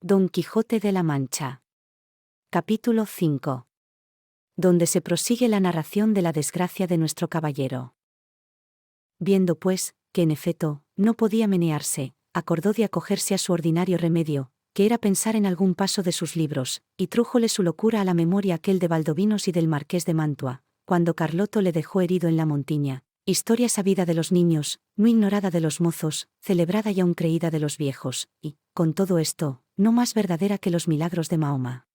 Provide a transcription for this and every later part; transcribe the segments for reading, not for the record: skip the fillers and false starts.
Don Quijote de la Mancha. Capítulo 5. Donde se prosigue la narración de la desgracia de nuestro caballero. Viendo pues, que en efecto, no podía menearse, acordó de acogerse a su ordinario remedio, que era pensar en algún paso de sus libros, y trújole su locura a la memoria aquel de Valdovinos y del Marqués de Mantua, cuando Carloto le dejó herido en la montiña, historia sabida de los niños, no ignorada de los mozos, celebrada y aun creída de los viejos, y, con todo esto, no más verdadera que los milagros de Mahoma.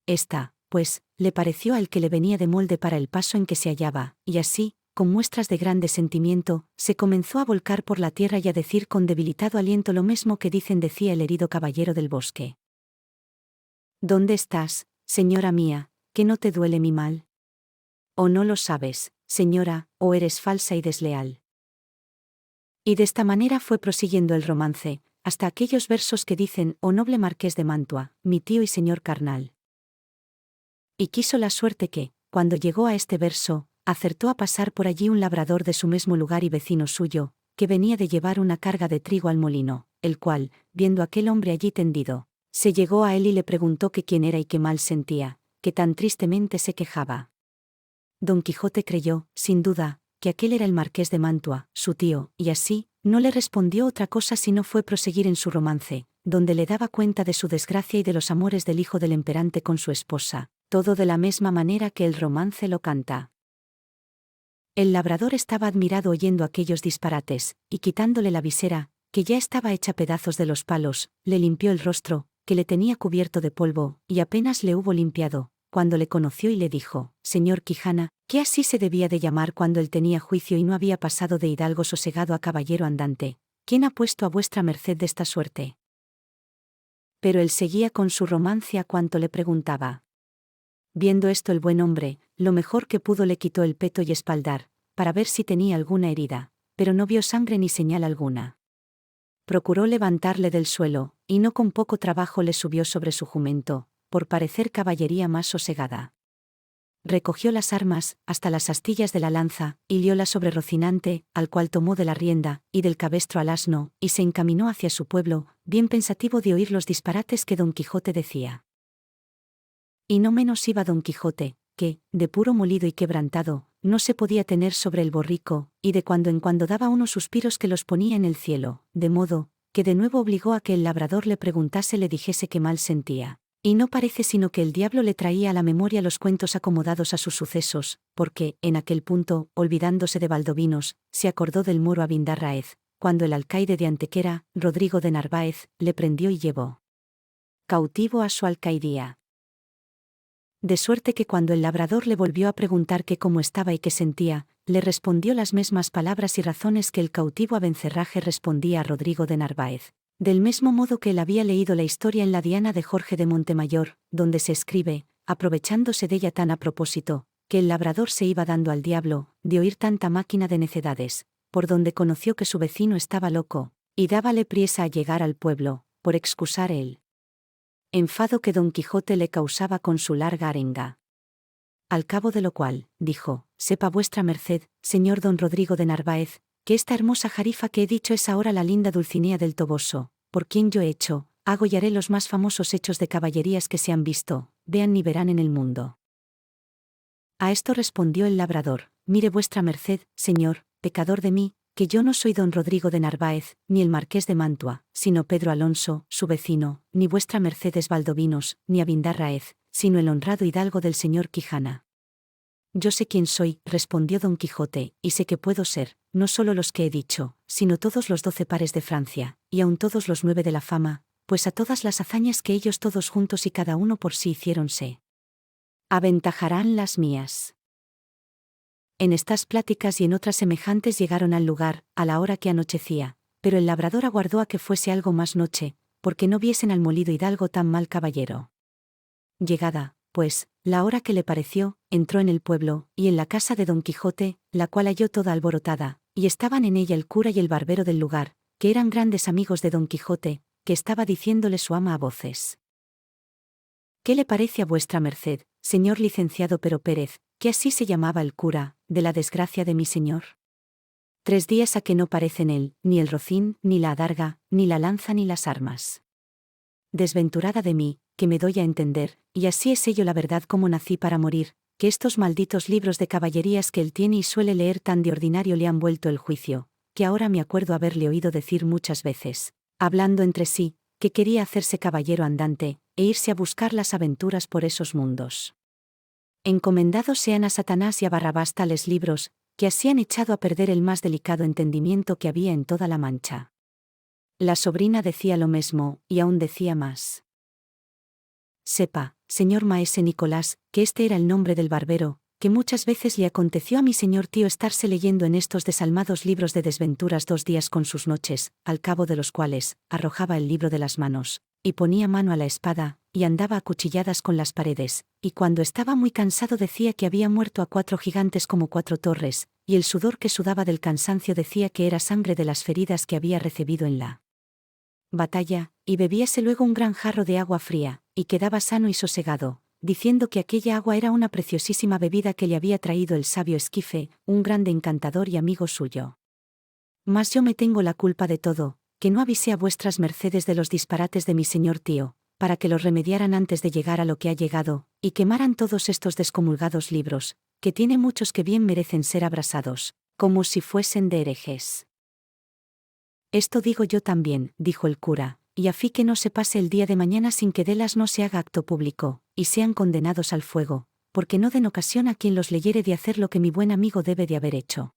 Esta, pues, le pareció al que le venía de molde para el paso en que se hallaba, y así, con muestras de grande sentimiento, se comenzó a volcar por la tierra y a decir con debilitado aliento lo mismo que decía el herido caballero del bosque. ¿Dónde estás, señora mía, que no te duele mi mal? ¿O no lo sabes, señora, o eres falsa y desleal? Y de esta manera fue prosiguiendo el romance, hasta aquellos versos que dicen: «Oh noble Marqués de Mantua, mi tío y señor carnal». Y quiso la suerte que, cuando llegó a este verso, acertó a pasar por allí un labrador de su mismo lugar y vecino suyo, que venía de llevar una carga de trigo al molino, el cual, viendo aquel hombre allí tendido, se llegó a él y le preguntó que quién era y qué mal sentía, que tan tristemente se quejaba. Don Quijote creyó, sin duda, que aquel era el Marqués de Mantua, su tío, y así, no le respondió otra cosa sino fue proseguir en su romance, donde le daba cuenta de su desgracia y de los amores del hijo del emperante con su esposa, todo de la misma manera que el romance lo canta. El labrador estaba admirado oyendo aquellos disparates, y quitándole la visera, que ya estaba hecha pedazos de los palos, le limpió el rostro, que le tenía cubierto de polvo, y apenas le hubo limpiado, cuando le conoció y le dijo: «Señor Quijana, que así se debía de llamar cuando él tenía juicio y no había pasado de hidalgo sosegado a caballero andante, ¿quién ha puesto a vuestra merced de esta suerte?». Pero él seguía con su romance a cuanto le preguntaba. Viendo esto el buen hombre, lo mejor que pudo le quitó el peto y espaldar, para ver si tenía alguna herida, pero no vio sangre ni señal alguna. Procuró levantarle del suelo, y no con poco trabajo le subió sobre su jumento, por parecer caballería más sosegada. Recogió las armas, hasta las astillas de la lanza, y lióla sobre Rocinante, al cual tomó de la rienda, y del cabestro al asno, y se encaminó hacia su pueblo, bien pensativo de oír los disparates que Don Quijote decía. Y no menos iba Don Quijote, que, de puro molido y quebrantado, no se podía tener sobre el borrico, y de cuando en cuando daba unos suspiros que los ponía en el cielo, de modo, que de nuevo obligó a que el labrador le preguntase, le dijese qué mal sentía. Y no parece sino que el diablo le traía a la memoria los cuentos acomodados a sus sucesos, porque, en aquel punto, olvidándose de Valdovinos, se acordó del moro Abindarráez, cuando el alcaide de Antequera, Rodrigo de Narváez, le prendió y llevó cautivo a su alcaidía. De suerte que cuando el labrador le volvió a preguntar que cómo estaba y qué sentía, le respondió las mismas palabras y razones que el cautivo Abencerraje respondía a Rodrigo de Narváez, del mismo modo que él había leído la historia en la Diana de Jorge de Montemayor, donde se escribe, aprovechándose de ella tan a propósito, que el labrador se iba dando al diablo, de oír tanta máquina de necedades, por donde conoció que su vecino estaba loco, y dábale priesa a llegar al pueblo, por excusar él enfado que Don Quijote le causaba con su larga arenga. Al cabo de lo cual, dijo: «Sepa vuestra merced, señor don Rodrigo de Narváez, que esta hermosa jarifa que he dicho es ahora la linda Dulcinea del Toboso, por quien yo he hecho, hago y haré los más famosos hechos de caballerías que se han visto, vean ni verán en el mundo». A esto respondió el labrador: «Mire vuestra merced, señor, pecador de mí, que yo no soy don Rodrigo de Narváez, ni el Marqués de Mantua, sino Pedro Alonso, su vecino, ni vuestra merced es Valdovinos, ni Abindarráez, sino el honrado hidalgo del señor Quijana». «Yo sé quién soy», respondió Don Quijote, «y sé que puedo ser, no solo los que he dicho, sino todos los 12 pares de Francia, y aun todos los 9 de la fama, pues a todas las hazañas que ellos todos juntos y cada uno por sí hiciéronse, aventajarán las mías». En estas pláticas y en otras semejantes llegaron al lugar, a la hora que anochecía, pero el labrador aguardó a que fuese algo más noche, porque no viesen al molido hidalgo tan mal caballero. Llegada, pues, la hora que le pareció, entró en el pueblo, y en la casa de Don Quijote, la cual halló toda alborotada, y estaban en ella el cura y el barbero del lugar, que eran grandes amigos de Don Quijote, que estaba diciéndole su ama a voces: «¿Qué le parece a vuestra merced, señor licenciado Pero Pérez, que así se llamaba el cura, de la desgracia de mi señor? 3 días a que no parecen él, ni el rocín, ni la adarga, ni la lanza ni las armas». Desventurada de mí, que me doy a entender, y así es ello la verdad como nací para morir, que estos malditos libros de caballerías que él tiene y suele leer tan de ordinario le han vuelto el juicio, que ahora me acuerdo haberle oído decir muchas veces, hablando entre sí, que quería hacerse caballero andante, e irse a buscar las aventuras por esos mundos. Encomendados sean a Satanás y a Barrabás tales libros, que así han echado a perder el más delicado entendimiento que había en toda la Mancha. La sobrina decía lo mismo, y aún decía más. Sepa, señor maese Nicolás, que este era el nombre del barbero, que muchas veces le aconteció a mi señor tío estarse leyendo en estos desalmados libros de desventuras 2 días con sus noches, al cabo de los cuales, arrojaba el libro de las manos, y ponía mano a la espada, y andaba a cuchilladas con las paredes, y cuando estaba muy cansado decía que había muerto a 4 gigantes como 4 torres, y el sudor que sudaba del cansancio decía que era sangre de las feridas que había recibido en la batalla, y bebíase luego un gran jarro de agua fría, y quedaba sano y sosegado, diciendo que aquella agua era una preciosísima bebida que le había traído el sabio Esquife, un grande encantador y amigo suyo. Mas yo me tengo la culpa de todo, que no avisé a vuestras mercedes de los disparates de mi señor tío, para que los remediaran antes de llegar a lo que ha llegado, y quemaran todos estos descomulgados libros, que tiene muchos que bien merecen ser abrasados, como si fuesen de herejes. Esto digo yo también, dijo el cura, y a fin que no se pase el día de mañana sin que delas no se haga acto público, y sean condenados al fuego, porque no den ocasión a quien los leyere de hacer lo que mi buen amigo debe de haber hecho.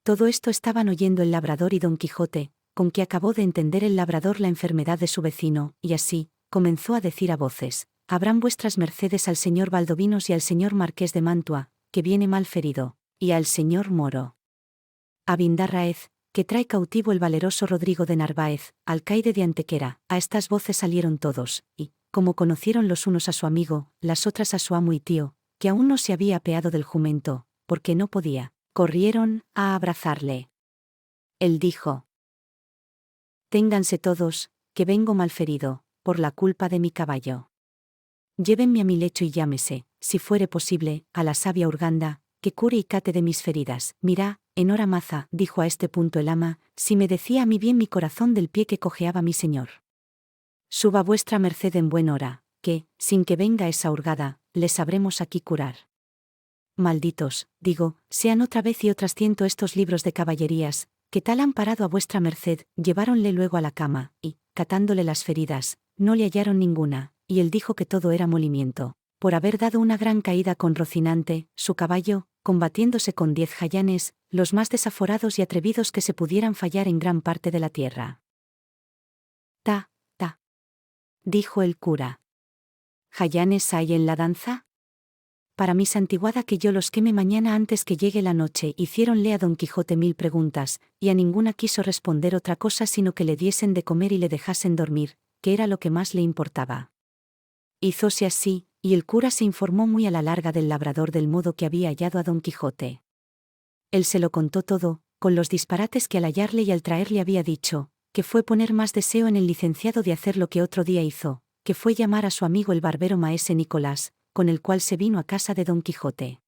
Todo esto estaban oyendo el labrador y don Quijote, con que acabó de entender el labrador la enfermedad de su vecino, y así, comenzó a decir a voces, habrán vuestras mercedes al señor Valdovinos y al señor Marqués de Mantua, que viene mal ferido, y al señor Moro Abindarráez, que trae cautivo el valeroso Rodrigo de Narváez, alcaide de Antequera. A estas voces salieron todos, y, como conocieron los unos a su amigo, las otras a su amo y tío, que aún no se había apeado del jumento, porque no podía, corrieron a abrazarle. Él dijo: ténganse todos, que vengo malferido, por la culpa de mi caballo. Llévenme a mi lecho y llámese, si fuere posible, a la sabia Urganda, que cure y cate de mis feridas. Mirá, en hora maza, dijo a este punto el ama, si me decía a mí bien mi corazón del pie que cojeaba mi señor. Suba vuestra merced en buen hora, que, sin que venga esa hurgada, le sabremos aquí curar. Malditos, digo, sean otra vez y otras 100 estos libros de caballerías, que tal han parado a vuestra merced. Lleváronle luego a la cama, y, catándole las feridas, no le hallaron ninguna, y él dijo que todo era molimiento, por haber dado una gran caída con Rocinante, su caballo, combatiéndose con 10 jayanes, los más desaforados y atrevidos que se pudieran fallar en gran parte de la tierra. Ta, dijo el cura. ¿Jayanes hay en la danza? Para mi santiguada que yo los queme mañana antes que llegue la noche. Hiciéronle a don Quijote 1000 preguntas, y a ninguna quiso responder otra cosa sino que le diesen de comer y le dejasen dormir, que era lo que más le importaba. Hízose así, y el cura se informó muy a la larga del labrador del modo que había hallado a don Quijote. Él se lo contó todo, con los disparates que al hallarle y al traerle había dicho, que fue poner más deseo en el licenciado de hacer lo que otro día hizo, que fue llamar a su amigo el barbero maese Nicolás, con el cual se vino a casa de don Quijote.